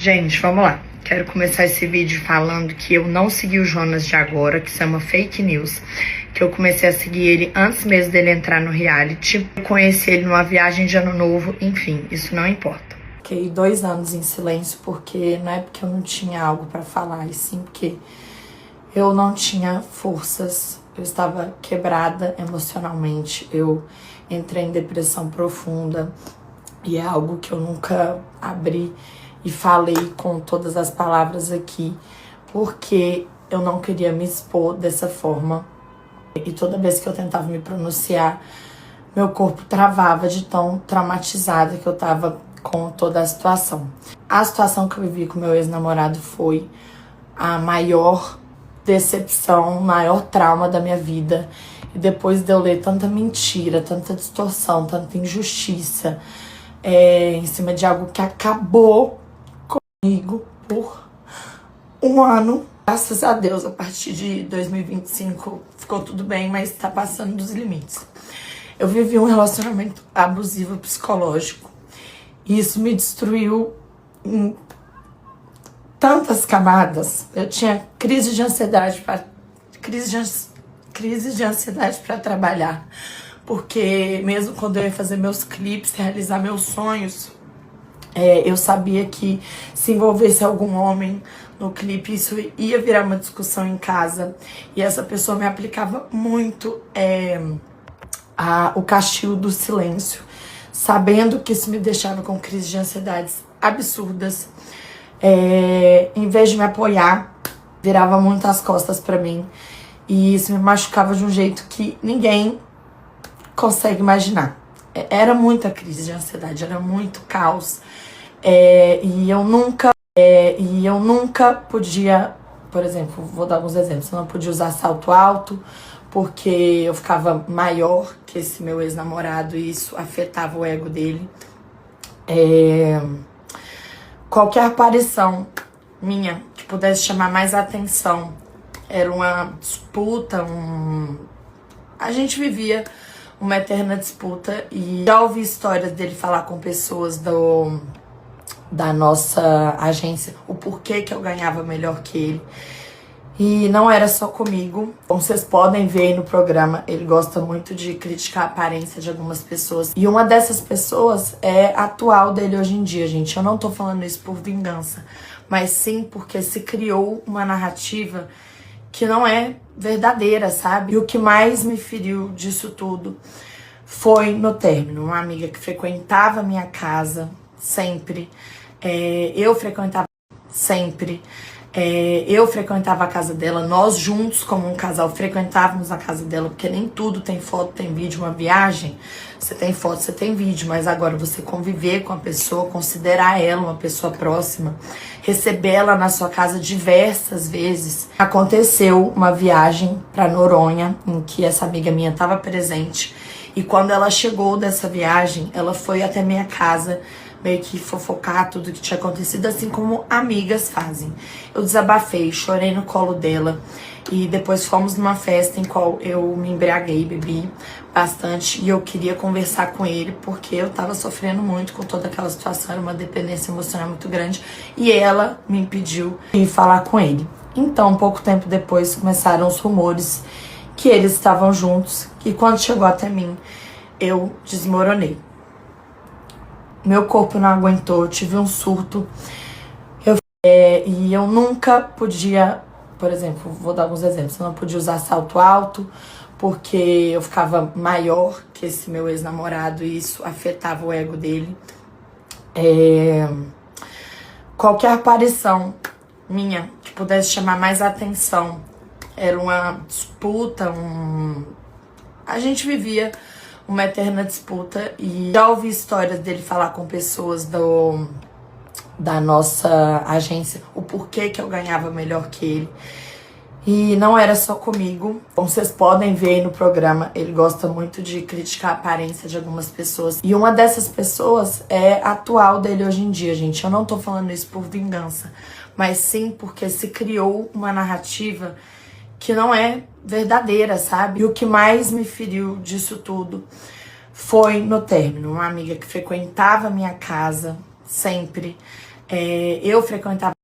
Gente, vamos lá. Quero começar esse vídeo falando que eu não segui o Jonas de agora, que isso é uma fake news. Que eu comecei a seguir ele antes mesmo dele entrar no reality. Eu conheci ele numa viagem de ano novo, enfim, isso não importa. Fiquei 2 anos em silêncio porque não é porque eu não tinha algo pra falar, e sim porque eu não tinha forças. Eu estava quebrada emocionalmente. Eu entrei em depressão profunda e é algo que eu nunca abri e falei com todas as palavras aqui, porque eu não queria me expor dessa forma. E toda vez que eu tentava me pronunciar, meu corpo travava de tão traumatizada que eu tava com toda a situação. A situação que eu vivi com meu ex-namorado foi a maior decepção, o maior trauma da minha vida. E depois de eu ler tanta mentira, tanta distorção, tanta injustiça, em cima de algo que acabou comigo por 1 ano. Graças a Deus, a partir de 2025 ficou tudo bem, mas tá passando dos limites. Eu vivi um relacionamento abusivo psicológico e isso me destruiu em tantas camadas. Eu tinha crise de ansiedade para trabalhar, porque mesmo quando eu ia fazer meus clipes, realizar meus sonhos, eu sabia que se envolvesse algum homem no clipe, isso ia virar uma discussão em casa. E essa pessoa me aplicava muito o castigo do silêncio, sabendo que isso me deixava com crises de ansiedades absurdas. Em vez de me apoiar, virava muito as costas pra mim. E isso me machucava de um jeito que ninguém consegue imaginar. Era muita crise de ansiedade, era muito caos. E eu nunca podia, por exemplo, vou dar alguns exemplos. Eu não podia usar salto alto, porque eu ficava maior que esse meu ex-namorado e isso afetava o ego dele. Qualquer aparição minha que pudesse chamar mais atenção era uma disputa, a gente vivia uma eterna disputa. E já ouvi histórias dele falar com pessoas da nossa agência o porquê que eu ganhava melhor que ele. E não era só comigo. Como vocês podem ver aí no programa, ele gosta muito de criticar a aparência de algumas pessoas. E uma dessas pessoas é a atual dele hoje em dia, gente. Eu não tô falando isso por vingança, mas sim porque se criou uma narrativa que não é verdadeira, sabe? E o que mais me feriu disso tudo foi no término. Uma amiga que frequentava a minha casa sempre. Eu frequentava a casa dela, nós juntos como um casal frequentávamos a casa dela, porque nem tudo tem foto, tem vídeo. Uma viagem, você tem foto, você tem vídeo, mas agora você conviver com a pessoa, considerar ela uma pessoa próxima, recebê-la na sua casa diversas vezes. Aconteceu uma viagem para Noronha, em que essa amiga minha estava presente, e quando ela chegou dessa viagem, ela foi até minha casa meio que fofocar tudo que tinha acontecido, assim como amigas fazem. Eu desabafei, chorei no colo dela e depois fomos numa festa em qual eu me embriaguei, bebi bastante e eu queria conversar com ele porque eu tava sofrendo muito com toda aquela situação, era uma dependência emocional muito grande e ela me impediu de falar com ele. Então, pouco tempo depois começaram os rumores que eles estavam juntos e quando chegou até mim, eu desmoronei. Meu corpo não aguentou, eu tive um surto. E eu nunca podia, por exemplo, vou dar alguns exemplos. Eu não podia usar salto alto, porque eu ficava maior que esse meu ex-namorado e isso afetava o ego dele. Qualquer aparição minha que pudesse chamar mais atenção era uma disputa, a gente vivia uma eterna disputa. E já ouvi histórias dele falar com pessoas da nossa agência o porquê que eu ganhava melhor que ele. E não era só comigo. Como vocês podem ver aí no programa, ele gosta muito de criticar a aparência de algumas pessoas. E uma dessas pessoas é a atual dele hoje em dia, gente. Eu não tô falando isso por vingança, mas sim porque se criou uma narrativa que não é verdadeira, sabe? E o que mais me feriu disso tudo foi no término. Uma amiga que frequentava a minha casa sempre. Eu frequentava